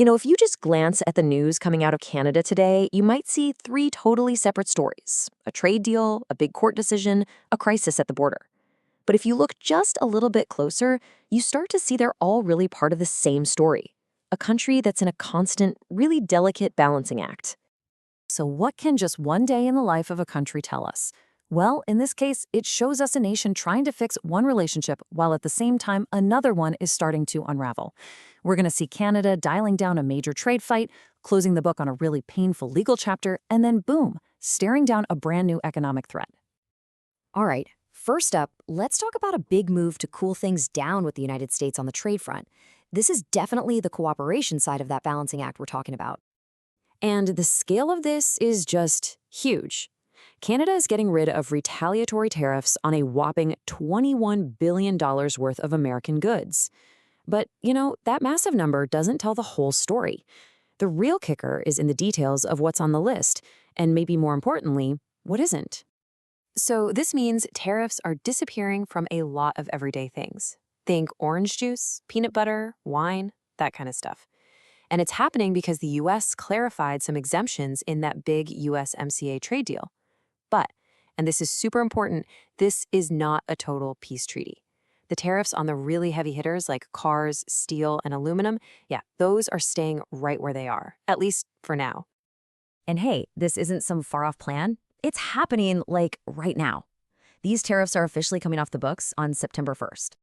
If you just glance at the news coming out of Canada today, you might see three totally separate stories: a trade deal, a big court decision, a crisis at the border. But if you look just a little bit closer, you start to see they're all really part of the same story: a country that's in a constant, really delicate balancing act. So, what can just one day in the life of a country tell us? Well, in this case, it shows us a nation trying to fix one relationship while at the same time another one is starting to unravel. We're going to see Canada dialing down a major trade fight, closing the book on a really painful legal chapter, and then boom, staring down a brand new economic threat. All right, first up, let's talk about a big move to cool things down with the United States on the trade front. This is definitely the cooperation side of that balancing act we're talking about. And the scale of this is just huge. Canada is getting rid of retaliatory tariffs on a whopping $21 billion worth of American goods. But, that massive number doesn't tell the whole story. The real kicker is in the details of what's on the list, and maybe more importantly, what isn't. So, this means tariffs are disappearing from a lot of everyday things. Think orange juice, peanut butter, wine, that kind of stuff. And it's happening because the U.S. clarified some exemptions in that big USMCA trade deal. But, and this is super important, this is not a total peace treaty. The tariffs on the really heavy hitters like cars, steel, and aluminum, those are staying right where they are, at least for now. And hey, this isn't some far-off plan. It's happening, right now. These tariffs are officially coming off the books on September 1st.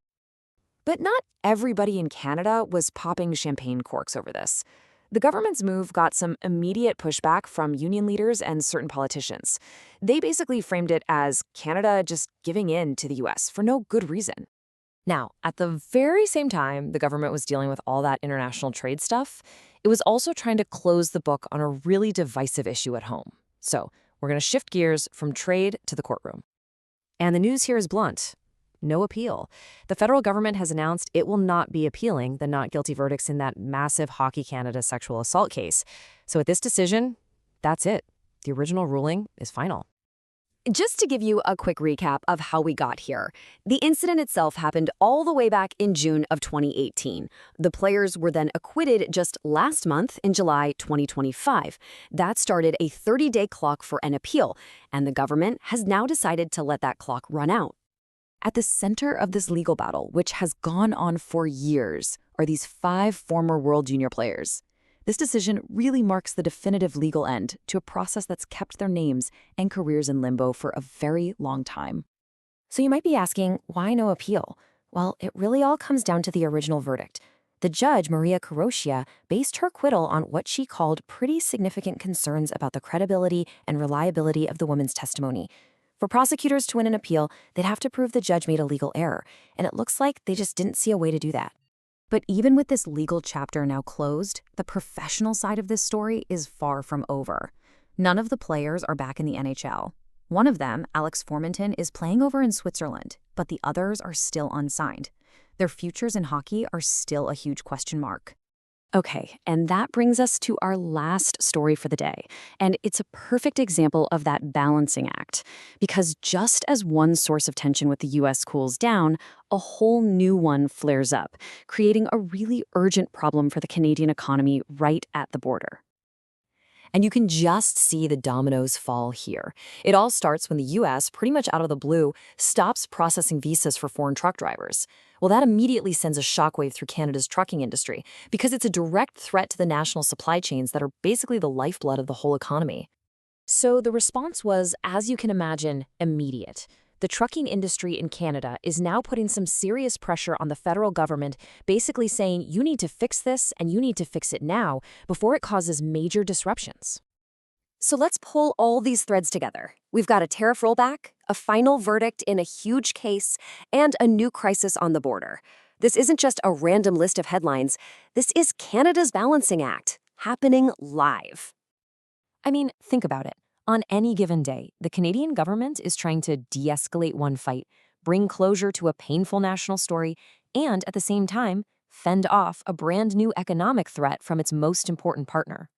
But not everybody in Canada was popping champagne corks over this. The government's move got some immediate pushback from union leaders and certain politicians. They basically framed it as Canada just giving in to the U.S. for no good reason. Now, at the very same time the government was dealing with all that international trade stuff, it was also trying to close the book on a really divisive issue at home. So, we're going to shift gears from trade to the courtroom. And the news here is blunt. No appeal. The federal government has announced it will not be appealing the not guilty verdicts in that massive Hockey Canada sexual assault case. So with this decision, that's it. The original ruling is final. Just to give you a quick recap of how we got here, the incident itself happened all the way back in June of 2018. The players were then acquitted just last month in July 2025. That started a 30-day clock for an appeal, and the government has now decided to let that clock run out. At the center of this legal battle, which has gone on for years, are these 5 former World Junior players. This decision really marks the definitive legal end to a process that's kept their names and careers in limbo for a very long time. So you might be asking, why no appeal? Well, it really all comes down to the original verdict. The judge, Maria Carosia, based her acquittal on what she called pretty significant concerns about the credibility and reliability of the woman's testimony. For prosecutors to win an appeal, they'd have to prove the judge made a legal error, and it looks like they just didn't see a way to do that. But even with this legal chapter now closed, the professional side of this story is far from over. None of the players are back in the NHL. One of them, Alex Formenton, is playing over in Switzerland, but the others are still unsigned. Their futures in hockey are still a huge question mark. Okay, and that brings us to our last story for the day. And it's a perfect example of that balancing act. Because just as one source of tension with the U.S. cools down, a whole new one flares up, creating a really urgent problem for the Canadian economy right at the border. And you can just see the dominoes fall here. It all starts when the U.S., pretty much out of the blue, stops processing visas for foreign truck drivers. Well, that immediately sends a shockwave through Canada's trucking industry because it's a direct threat to the national supply chains that are basically the lifeblood of the whole economy. So the response was, as you can imagine, immediate. The trucking industry in Canada is now putting some serious pressure on the federal government, basically saying you need to fix this and you need to fix it now before it causes major disruptions. So let's pull all these threads together. We've got a tariff rollback, a final verdict in a huge case, and a new crisis on the border. This isn't just a random list of headlines. This is Canada's balancing act, happening live. I mean, think about it. On any given day, the Canadian government is trying to de-escalate one fight, bring closure to a painful national story, and at the same time, fend off a brand new economic threat from its most important partner.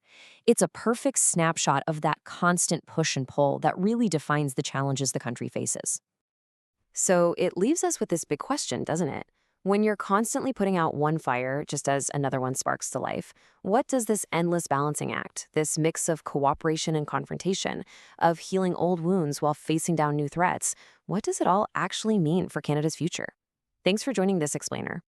It's a perfect snapshot of that constant push and pull that really defines the challenges the country faces. So it leaves us with this big question, doesn't it? When you're constantly putting out one fire just as another one sparks to life, what does this endless balancing act, this mix of cooperation and confrontation, of healing old wounds while facing down new threats, what does it all actually mean for Canada's future? Thanks for joining this explainer.